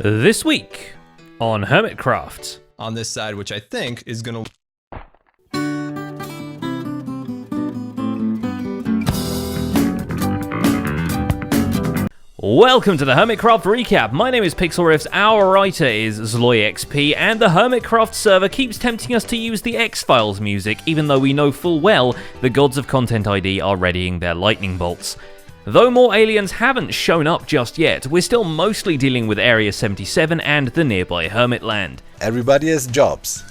This week on Hermitcraft. On this side, which I think is gonna... Welcome to the Hermitcraft Recap. My name is PixelRiffs, our writer is ZloyXP, and the Hermitcraft server keeps tempting us to use the X-Files music, even though we know full well the gods of Content ID are readying their lightning bolts. Though more aliens haven't shown up just yet, we're still mostly dealing with Area 77 and the nearby Hermitland. Everybody has jobs.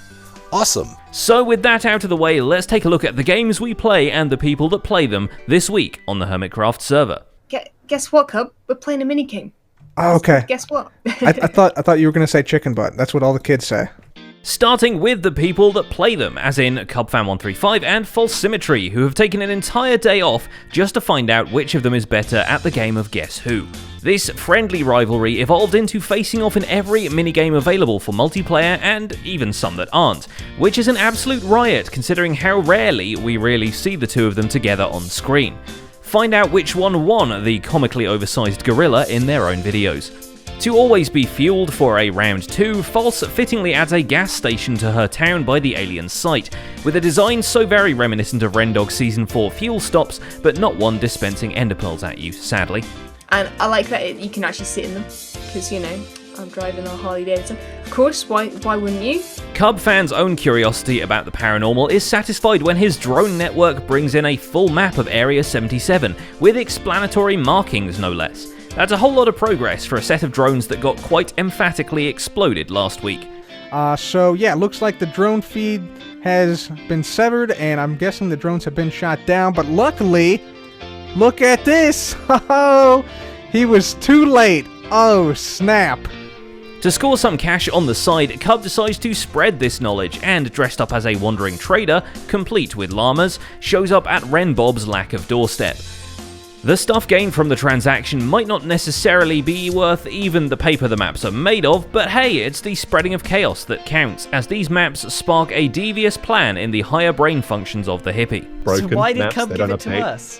Awesome. So with that out of the way, let's take a look at the games we play and the people that play them this week on the Hermitcraft server. Guess what, Cub? We're playing a minigame. Oh, okay. Guess what? I thought you were going to say chicken butt. That's what all the kids say. Starting with the people that play them, as in CubFan135 and False Symmetry, who have taken an entire day off just to find out which of them is better at the game of Guess Who. This friendly rivalry evolved into facing off in every minigame available for multiplayer and even some that aren't, which is an absolute riot considering how rarely we really see the two of them together on screen. Find out which one won the comically oversized gorilla in their own videos. To always be fueled for a round 2, False fittingly adds a gas station to her town by the alien site, with a design so very reminiscent of Rendog Season 4 fuel stops, but not one dispensing ender pearls at you, sadly. And I like that you can actually sit in them, because, you know, I'm driving a Harley Davidson. Of course, why wouldn't you? Cub fan's own curiosity about the paranormal is satisfied when his drone network brings in a full map of Area 77, with explanatory markings no less. That's a whole lot of progress for a set of drones that got quite emphatically exploded last week. So yeah, it looks like the drone feed has been severed, and I'm guessing the drones have been shot down, but luckily, look at this! Oh, he was too late! Oh, snap! To score some cash on the side, Cub decides to spread this knowledge and, dressed up as a wandering trader, complete with llamas, shows up at Rendog's lack of doorstep. The stuff gained from the transaction might not necessarily be worth even the paper the maps are made of, but hey, it's the spreading of chaos that counts, as these maps spark a devious plan in the higher brain functions of the Hippie. So why did Cub give it to us?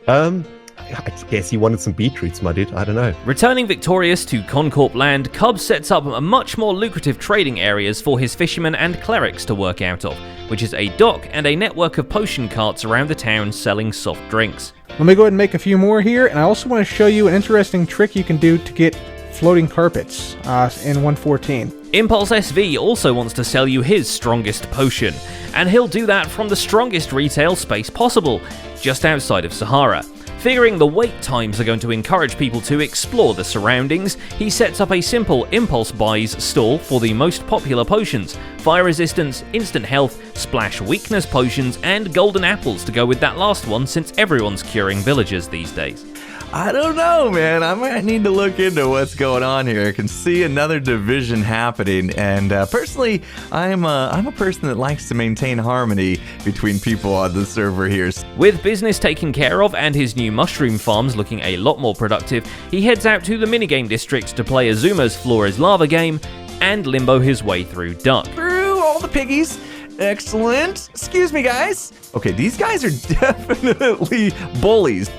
I guess he wanted some beetroots, my dude. I don't know. Returning victorious to Concorp land, Cub sets up much more lucrative trading areas for his fishermen and clerics to work out of, which is a dock and a network of potion carts around the town selling soft drinks. Let me go ahead and make a few more here, and I also want to show you an interesting trick you can do to get floating carpets in 1.14. Impulse SV also wants to sell you his strongest potion, and he'll do that from the strongest retail space possible, just outside of Sahara. Figuring the wait times are going to encourage people to explore the surroundings, he sets up a simple impulse buys stall for the most popular potions, fire resistance, instant health, splash weakness potions, and golden apples to go with that last one since everyone's curing villagers these days. I don't know, man. I might need to look into what's going on here. I can see another division happening, and personally, I'm a person that likes to maintain harmony between people on the server here. With business taken care of and his new mushroom farms looking a lot more productive, he heads out to the minigame district to play Azuma's Floor is Lava game and limbo his way through Duck. Through all the piggies. Excellent. Excuse me, guys. Okay, these guys are definitely bullies.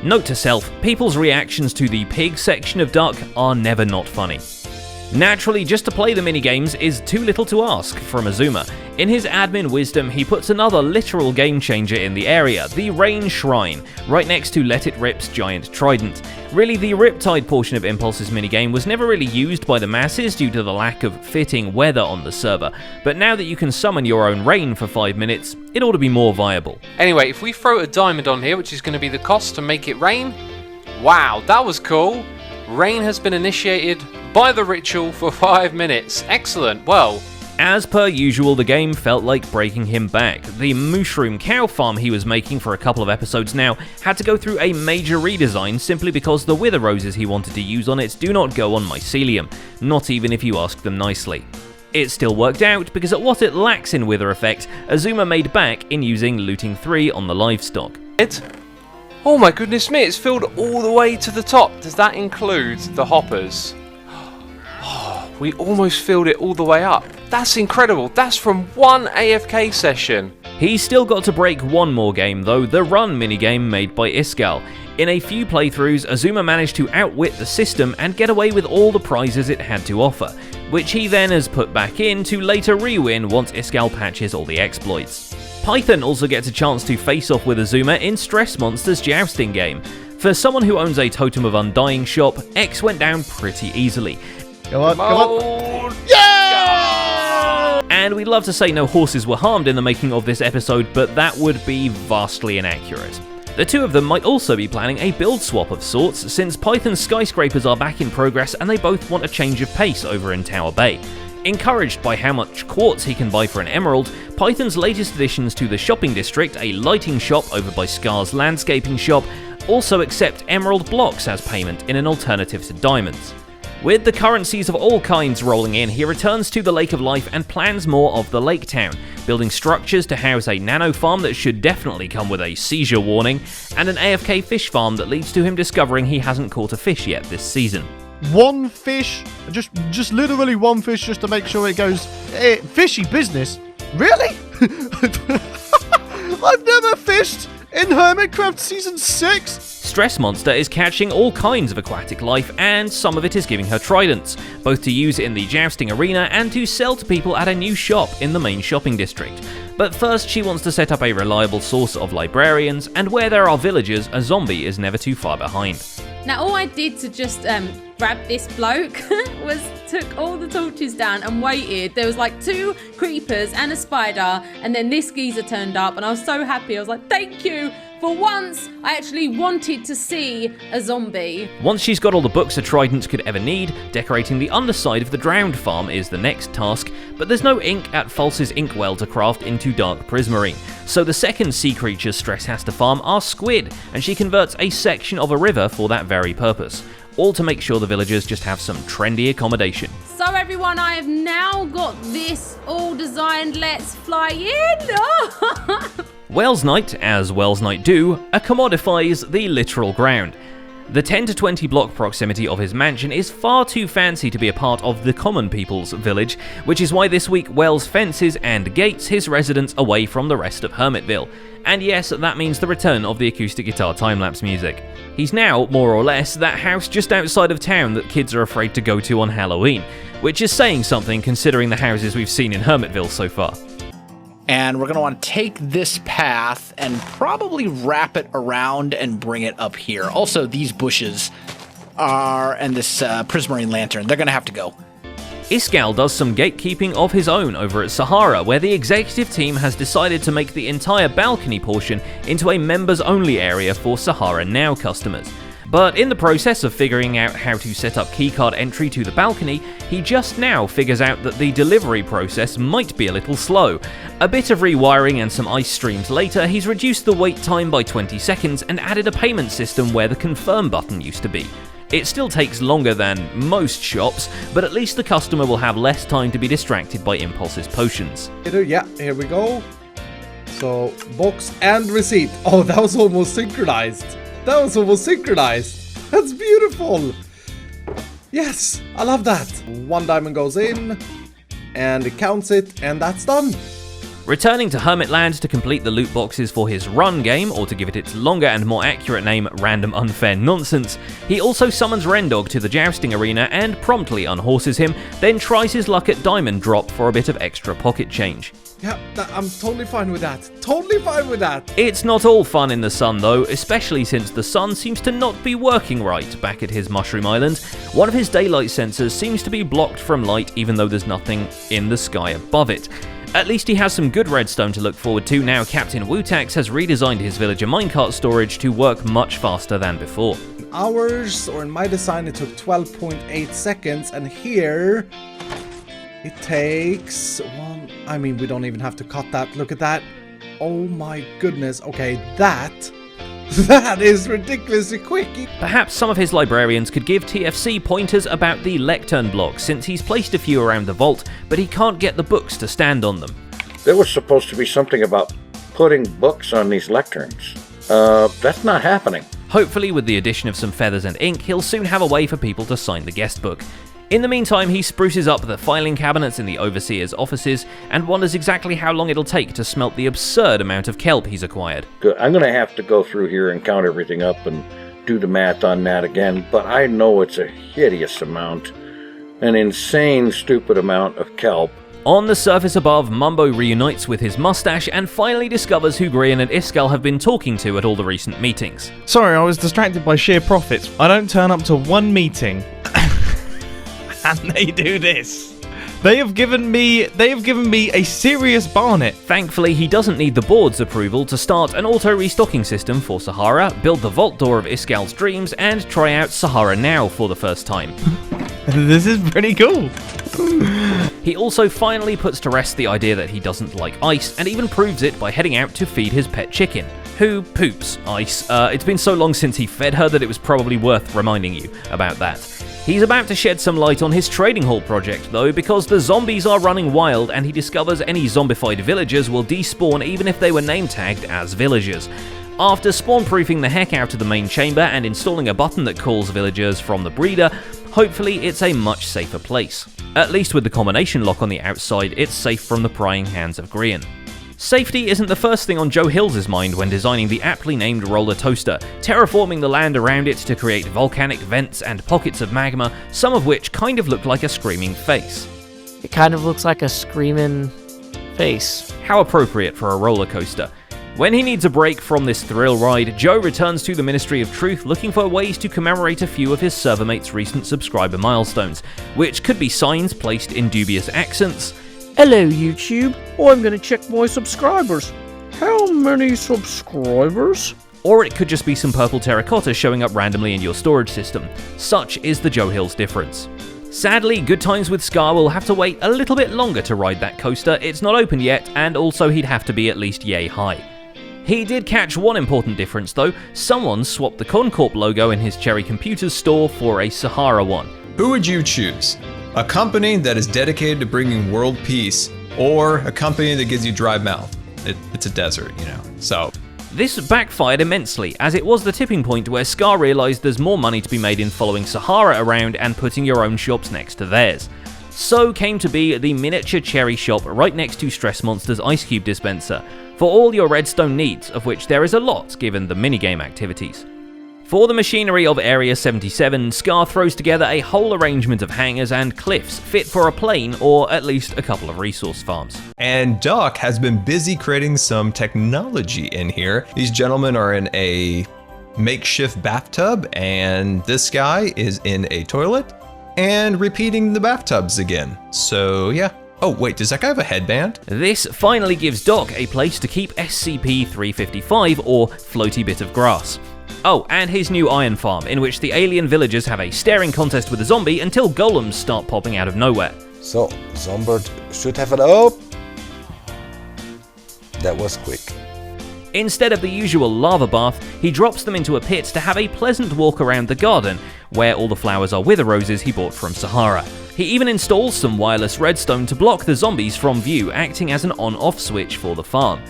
Note to self, people's reactions to the pig section of Duck are never not funny. Naturally, just to play the minigames is too little to ask from Azuma. In his admin wisdom, he puts another literal game changer in the area, the Rain Shrine, right next to Let It Rip's giant trident. Really, the Riptide portion of Impulse's minigame was never really used by the masses due to the lack of fitting weather on the server, but now that you can summon your own rain for 5 minutes, it ought to be more viable. Anyway, if we throw a diamond on here, which is going to be the cost to make it rain, wow, that was cool. Rain has been initiated by the ritual for 5 minutes. Excellent. Well, as per usual, the game felt like breaking him back. The mushroom cow farm he was making for a couple of episodes now had to go through a major redesign simply because the wither roses he wanted to use on it do not go on mycelium, not even if you ask them nicely. It still worked out because at what it lacks in wither effect, Azuma made back in using looting 3 on the livestock. Oh my goodness me, it's filled all the way to the top. Does that include the hoppers? Oh, we almost filled it all the way up. That's incredible. That's from one AFK session. He's still got to break one more game though, the run minigame made by Iskal. In a few playthroughs, Azuma managed to outwit the system and get away with all the prizes it had to offer, which he then has put back in to later re-win once Iskall patches all the exploits. Python also gets a chance to face off with Azuma in Stress Monster's jousting game. For someone who owns a Totem of Undying shop, X went down pretty easily. Come on. And we'd love to say no horses were harmed in the making of this episode, but that would be vastly inaccurate. The two of them might also be planning a build swap of sorts, since Python's skyscrapers are back in progress and they both want a change of pace over in Tower Bay. Encouraged by how much quartz he can buy for an emerald, Python's latest additions to the shopping district, a lighting shop over by Scar's landscaping shop, also accept emerald blocks as payment in an alternative to diamonds. With the currencies of all kinds rolling in, he returns to the Lake of Life and plans more of the Lake Town, building structures to house a nano farm that should definitely come with a seizure warning, and an AFK fish farm that leads to him discovering he hasn't caught a fish yet this season. One fish, just literally one fish, just to make sure it goes fishy business. Really? I've never fished in Hermitcraft Season 6. Stress Monster is catching all kinds of aquatic life, and some of it is giving her tridents, both to use in the jousting arena and to sell to people at a new shop in the main shopping district. But first, she wants to set up a reliable source of librarians, and where there are villagers, a zombie is never too far behind. Now, all I did to just grab this bloke was took all the torches down and waited. There was like 2 creepers and a spider, and then this geezer turned up, and I was so happy. I was like, thank you. For once, I actually wanted to see a zombie. Once she's got all the books a trident could ever need, decorating the underside of the drowned farm is the next task, but there's no ink at False's inkwell to craft into dark prismarine. So the second sea creatures Stress has to farm are squid, and she converts a section of a river for that very purpose, all to make sure the villagers just have some trendy accommodation. So everyone, I have now got this all designed. Let's fly in. Wells Knight, as Wells Knight do, commodifies the literal ground. The 10 to 20 block proximity of his mansion is far too fancy to be a part of the common people's village, which is why this week Wells fences and gates his residence away from the rest of Hermitville. And yes, that means the return of the acoustic guitar time-lapse music. He's now, more or less, that house just outside of town that kids are afraid to go to on Halloween, which is saying something considering the houses we've seen in Hermitville so far. And we're going to want to take this path and probably wrap it around and bring it up here. Also, these bushes and this prismarine lantern, they're going to have to go. Iskall does some gatekeeping of his own over at Sahara, where the executive team has decided to make the entire balcony portion into a members-only area for Sahara Now customers. But in the process of figuring out how to set up keycard entry to the balcony, he just now figures out that the delivery process might be a little slow. A bit of rewiring and some ice streams later, he's reduced the wait time by 20 seconds and added a payment system where the confirm button used to be. It still takes longer than most shops, but at least the customer will have less time to be distracted by Impulse's potions. Yeah, here we go. So, box and receipt. Oh, that was almost synchronized. That's beautiful. Yes, I love that. 1 diamond goes in, and it counts it, and that's done. Returning to Hermitland to complete the loot boxes for his run game, or to give it its longer and more accurate name, Random Unfair Nonsense, he also summons Rendog to the jousting arena and promptly unhorses him, then tries his luck at Diamond Drop for a bit of extra pocket change. Yeah, I'm totally fine with that. Totally fine with that. It's not all fun in the sun though, especially since the sun seems to not be working right back at his Mushroom Island. One of his daylight sensors seems to be blocked from light even though there's nothing in the sky above it. At least he has some good redstone to look forward to now Captain Wutax has redesigned his villager minecart storage to work much faster than before. Hours, or in my design it took 12.8 seconds, and here it takes we don't even have to cut that. Look at that. Oh my goodness. Okay, that is ridiculously quick. Perhaps some of his librarians could give TFC pointers about the lectern blocks, since he's placed a few around the vault, but he can't get the books to stand on them. There was supposed to be something about putting books on these lecterns. That's not happening. Hopefully, with the addition of some feathers and ink, he'll soon have a way for people to sign the guest book. In the meantime, he spruces up the filing cabinets in the Overseer's offices and wonders exactly how long it'll take to smelt the absurd amount of kelp he's acquired. Good. I'm going to have to go through here and count everything up and do the math on that again, but I know it's a hideous amount. An insane, stupid amount of kelp. On the surface above, Mumbo reunites with his mustache and finally discovers who Grian and Iskall have been talking to at all the recent meetings. Sorry, I was distracted by sheer profits. I don't turn up to one meeting and they do this. They have given me a serious barnet. Thankfully, he doesn't need the board's approval to start an auto-restocking system for Sahara, build the vault door of Iskall's dreams, and try out Sahara now for the first time. This is pretty cool. He also finally puts to rest the idea that he doesn't like ice, and even proves it by heading out to feed his pet chicken, who poops ice. It's been so long since he fed her that it was probably worth reminding you about that. He's about to shed some light on his trading hall project though, because the zombies are running wild and he discovers any zombified villagers will despawn even if they were name tagged as villagers. After spawn-proofing the heck out of the main chamber and installing a button that calls villagers from the breeder, hopefully it's a much safer place. At least with the combination lock on the outside, it's safe from the prying hands of Grian. Safety isn't the first thing on Joe Hill's mind when designing the aptly named roller toaster, terraforming the land around it to create volcanic vents and pockets of magma, some of which kind of look like a screaming face. It kind of looks like a screaming face. How appropriate for a roller coaster. When he needs a break from this thrill ride, Joe returns to the Ministry of Truth looking for ways to commemorate a few of his servermates' recent subscriber milestones, which could be signs placed in dubious accents. Hello YouTube, I'm gonna check my subscribers. How many subscribers? Or it could just be some purple terracotta showing up randomly in your storage system. Such is the Joe Hill's difference. Sadly, Good Times with Scar will have to wait a little bit longer to ride that coaster. It's not open yet, and also he'd have to be at least yay high. He did catch one important difference though. Someone swapped the Concorp logo in his Cherry Computers store for a Sahara one. Who would you choose? A company that is dedicated to bringing world peace, or a company that gives you dry mouth? It's a desert, you know, so. This backfired immensely, as it was the tipping point where Scar realised there's more money to be made in following Sahara around and putting your own shops next to theirs. So came to be the miniature cherry shop right next to Stress Monster's ice cube dispenser, for all your redstone needs, of which there is a lot given the minigame activities. For the machinery of Area 77, Scar throws together a whole arrangement of hangars and cliffs fit for a plane or at least a couple of resource farms. And Doc has been busy creating some technology in here. These gentlemen are in a makeshift bathtub, and this guy is in a toilet and repeating the bathtubs again. So yeah. Oh wait, does that guy have a headband? This finally gives Doc a place to keep SCP-355 or Floaty Bit of Grass. Oh, and his new iron farm, in which the alien villagers have a staring contest with a zombie until golems start popping out of nowhere. So, Zombird should have an op. That was quick. Instead of the usual lava bath, he drops them into a pit to have a pleasant walk around the garden, where all the flowers are wither roses he bought from Sahara. He even installs some wireless redstone to block the zombies from view, acting as an on-off switch for the farm.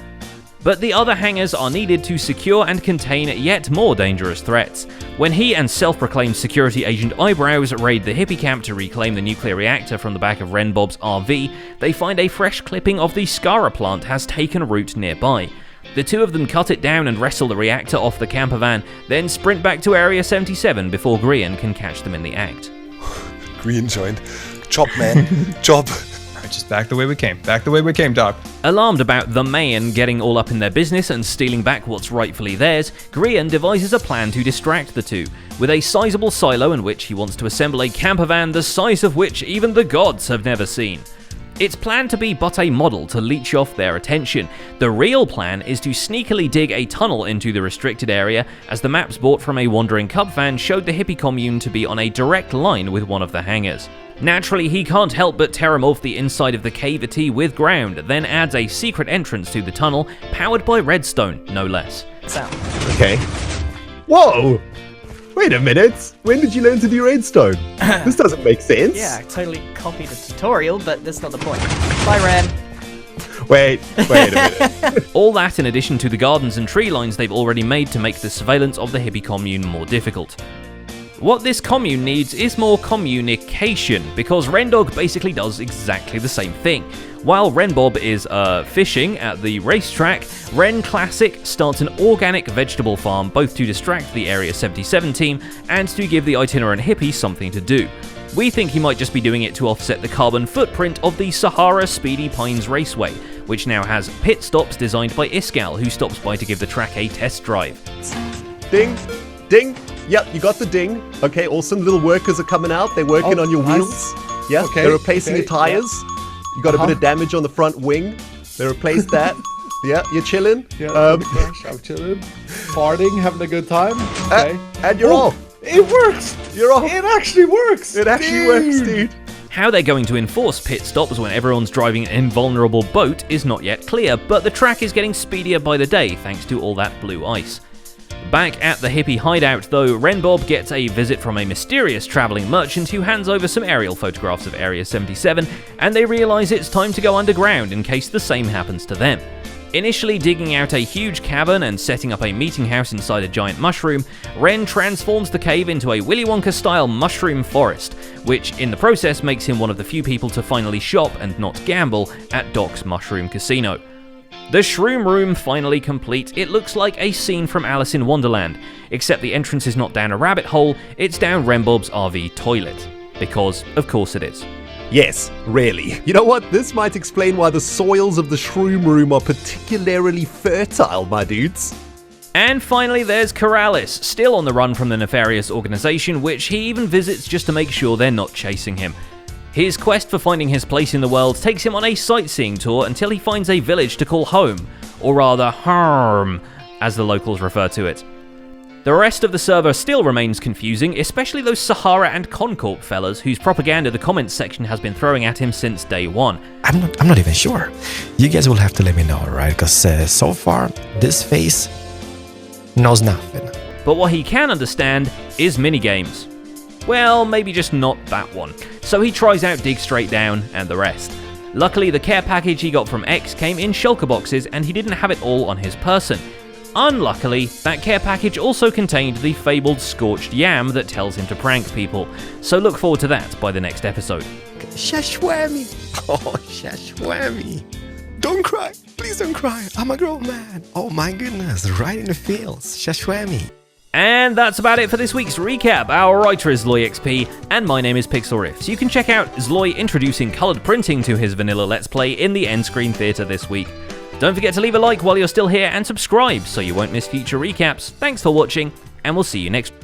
But the other hangars are needed to secure and contain yet more dangerous threats. When he and self-proclaimed security agent Eyebrows raid the Hippie camp to reclaim the nuclear reactor from the back of Renbob's RV, they find a fresh clipping of the Sahara plant has taken root nearby. The two of them cut it down and wrestle the reactor off the camper van, then sprint back to Area 77 before Grian can catch them in the act. Grian joined. Chop, man. Chop. Just back the way we came. Back the way we came, Doc. Alarmed about the Mayan getting all up in their business and stealing back what's rightfully theirs, Grian devises a plan to distract the two, with a sizable silo in which he wants to assemble a camper van the size of which even the gods have never seen. It's planned to be but a model to leech off their attention. The real plan is to sneakily dig a tunnel into the restricted area, as the maps bought from a wandering Cub fan showed the Hippie commune to be on a direct line with one of the hangars. Naturally, he can't help but terramorph the inside of the cavity with ground, then adds a secret entrance to the tunnel, powered by redstone, no less. Okay. Whoa! Wait a minute! When did you learn to do redstone? This doesn't make sense. Yeah, I totally copied a tutorial, but that's not the point. Bye, Ren. Wait a minute. All that in addition to the gardens and tree lines they've already made to make the surveillance of the Hippie commune more difficult. What this commune needs is more communication, because Rendog basically does exactly the same thing. While Renbob is fishing at the racetrack, Ren Classic starts an organic vegetable farm, both to distract the Area 77 team and to give the itinerant Hippie something to do. We think he might just be doing it to offset the carbon footprint of the Sahara Speedy Pines Raceway, which now has pit stops designed by Iskal, who stops by to give the track a test drive. Ding, ding. Yep, you got the ding. Okay, awesome. Little workers are coming out. They're working on your wheels. Yeah, Okay, they're replacing your tires. yeah. You got a bit of damage on the front wing. They replaced that. Yeah, you're chilling. Yeah, I'm chilling. Farting, having a good time. Okay. And you're off. It works! You're off. It actually works! It actually works, dude. How they're going to enforce pit stops when everyone's driving an invulnerable boat is not yet clear, but the track is getting speedier by the day thanks to all that blue ice. Back at the Hippie hideout though, Renbob gets a visit from a mysterious travelling merchant who hands over some aerial photographs of Area 77, and they realise it's time to go underground in case the same happens to them. Initially digging out a huge cavern and setting up a meeting house inside a giant mushroom, Ren transforms the cave into a Willy Wonka-style mushroom forest, which in the process makes him one of the few people to finally shop and not gamble at Doc's Mushroom Casino. The Shroom Room finally complete, it looks like a scene from Alice in Wonderland, except the entrance is not down a rabbit hole, it's down Renbob's RV toilet. Because, of course it is. Yes, really. You know what? This might explain why the soils of the Shroom Room are particularly fertile, my dudes. And finally there's Corrales, still on the run from the nefarious organization, which he even visits just to make sure they're not chasing him. His quest for finding his place in the world takes him on a sightseeing tour until he finds a village to call home, or rather harm, as the locals refer to it. The rest of the server still remains confusing, especially those Sahara and Concorp fellas whose propaganda the comments section has been throwing at him since day one. I'm not even sure. You guys will have to let me know, right? Because so far, this face knows nothing. But what he can understand is minigames. Well, maybe just not that one. So he tries out Dig Straight Down and the rest. Luckily, the care package he got from X came in shulker boxes and he didn't have it all on his person. Unluckily, that care package also contained the fabled Scorched Yam that tells him to prank people, so look forward to that by the next episode. Shashwami! Oh, Shashwami! Don't cry! Please don't cry! I'm a grown man! Oh my goodness, right in the fields! Shashwami! And that's about it for this week's recap. Our writer is ZloyXP, and my name is Pixel Riffs. You can check out Zloy introducing coloured printing to his vanilla Let's Play in the End Screen Theatre this week. Don't forget to leave a like while you're still here and subscribe so you won't miss future recaps. Thanks for watching, and we'll see you next week.